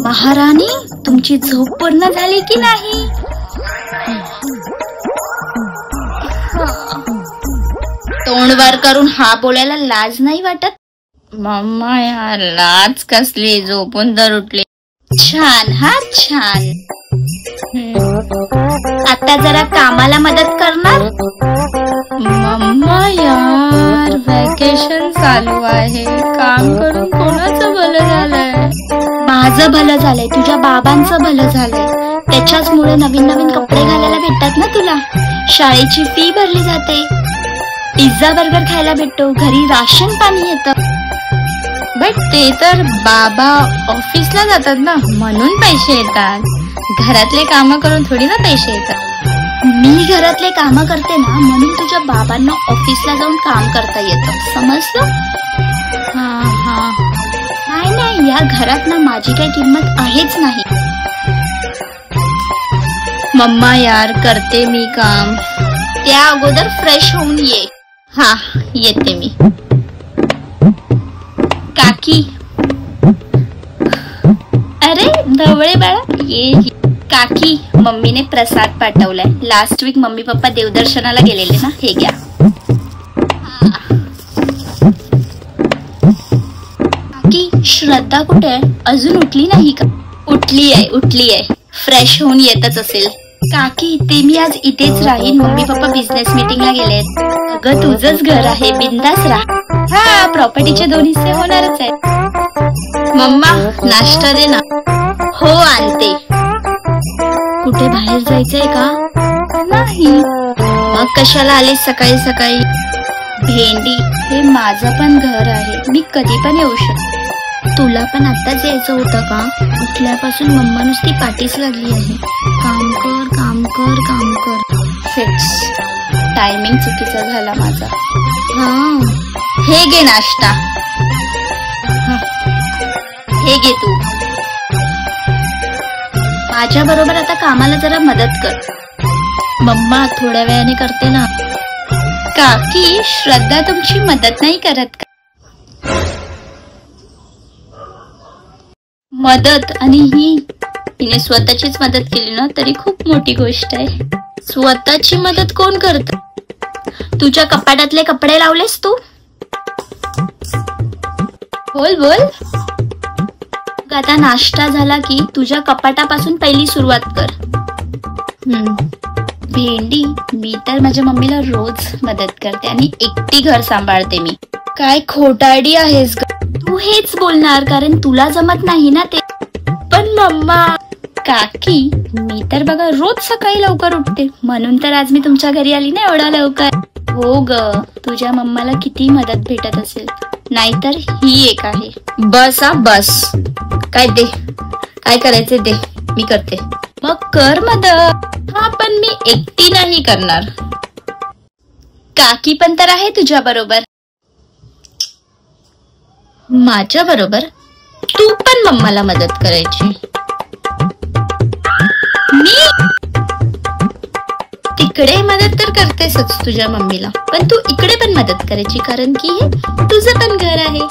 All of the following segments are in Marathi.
महाराणी, तुमची झोप पूर्ण झाली की नाही? तोंड वर करून हा बोलायला लाज नाही वाटत? मम्मा यार, लाज कसली, झोपून तर उठले. छान, हा छान. आता जरा कामाला मदत करणार? मम्मा यार, व्हॅकेशन चालू आहे, काम करून कोणाचं भलं झालंय? माझं भलं झालंय, तुझ्या बाबांचं भलं झालंय. त्याच्याचमुळे नवीन नवीन कपडे घालायला भेटतात ना तुला, शाळेची फी भरली जाते, पिझ्झा बर्गर खायला भेटतो, घरी राशन पाणी येतं. बट ते तर बाबा ऑफिसला जातात ना, म्हणून पैसे येतात. घरातले काम करून थोडी ना पैसे येतात. मी घरातले काम करते ना, म्हणून तुझ्या बाबांना ऑफिसला जाऊन काम करता येतं, समजलं? हा. नाही, या घरात ना माझी काही किंमत आहेच नाही. मम्मा यार, करते मी काम. त्या अगोदर फ्रेश होऊन ये. हा, येते मी. काकी, अरे धवळे बाळा, ये. काकी, मम्मीने प्रसाद पाठवलाय. लास्ट वीक मम्मी पप्पा देवदर्शनाला गेलेले ना, हे घ्या. काकी, श्रद्धा कुठे आहे? अजून उठली नाही का? उठली आहे. फ्रेश होऊन येतच असेल. काकी, ते मी आज इथेच राहीन. मम्मी पप्पा बिझनेस मीटिंगला गेलेत. अगं, तुझंच घर आहे, बिंदास राहा. हा, प्रॉपर्टीचे 2 हिस्से होणारच आहेत. मम्मा, नाश्ता दे ना. हो, आणते. कुठे बाहेर जायचंय का? नाही. मग कशाला आलीस सकाळी सकाळी? भेंडी, हे माझं पण घर आहे, मी कधी पण येऊ शकते. तुला पण आताच यायचं होतं का? उठल्यापासून मम्मा नुसती पाठीच लागली आहे. काम कर. फिक्स. टायमिंग चुकीचा झाला माझा. हा, हे घे नाश्ता. हे घे तू. माझ्या बरोबर आता कामाला जरा मदत कर. मम्मा, थोड्या वेळाने करते ना. काकी, श्रद्धा तुमची मदत नाही करत का? मदत, आणि हिने स्वतःचीच मदत केली ना तरी खूप मोठी गोष्ट आहे. स्वतःची मदत कोण करत? तुझ्या कपाटातले कपडे लावलेस तू? बोल. आता नाश्ता झाला की तुझ्या कपाटापासून पहिली सुरुवात कर. भेंडी, मी तर माझ्या मम्मीला रोज मदत करते आणि एकटी घर सांभाळते मी. काय खोटारडी आहेस ग तू? हेच बोलणार कारण तुला जमत नाही ना ते. पण मम्मा. काकी, मी तर बघा रोज सकाळी लवकर उठते, म्हणून तर आज मी तुमच्या घरी आली ना एवढा लवकर. हो ग, तुझ्या मम्माला किती मदत भेटत असेल, नाहीतर ही एक आहे. बस. काय दे, काय करायचे दे, मी करते. मग कर मदत. हा, पण मी एकटी नाही करणार. काकी पण तर आहे तुझ्या बरोबर. माझ्या बरोबर तू पण मम्माला मदत करायची. मी तिकडे मदत तर करतेसच तुझ्या मम्मीला, पण तू इकडे पण मदत करायची, कारण की हे तुझं पण घर आहे.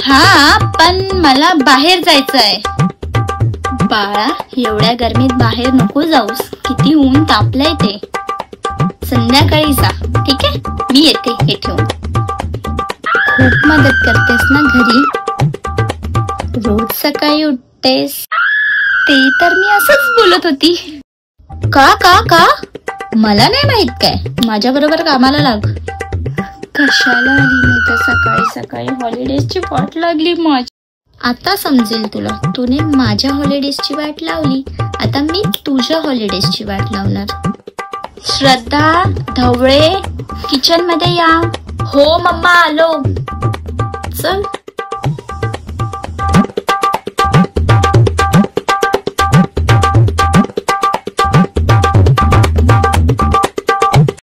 हा, पण मला बाहेर जायचं आहे. बाळा, एवढ्या गरमीत बाहेर नको जाऊस, किती ऊन तापलंय ते. संध्याकाळी जा, ठीक आहे? मी येते हे ठेवून. खूप मदत करतेस ना घरी, रोज सकाळी उठतेस. ते तर मी असंच बोलत होती. का मला नाही माहित काय? माझ्या बरोबर कामाला लाग. कशाला आली मी तर सकाळी सकाळी? हॉलिडेजची वाट लागली माझी. आता समजेल तुला. तूने माझ्या हॉलिडेजची वाट लावली, आता मी तुझ्या हॉलिडेजची वाट लावणार. श्रद्धा, धवळे, किचन मध्ये या. हो मम्मा, आलो. चल.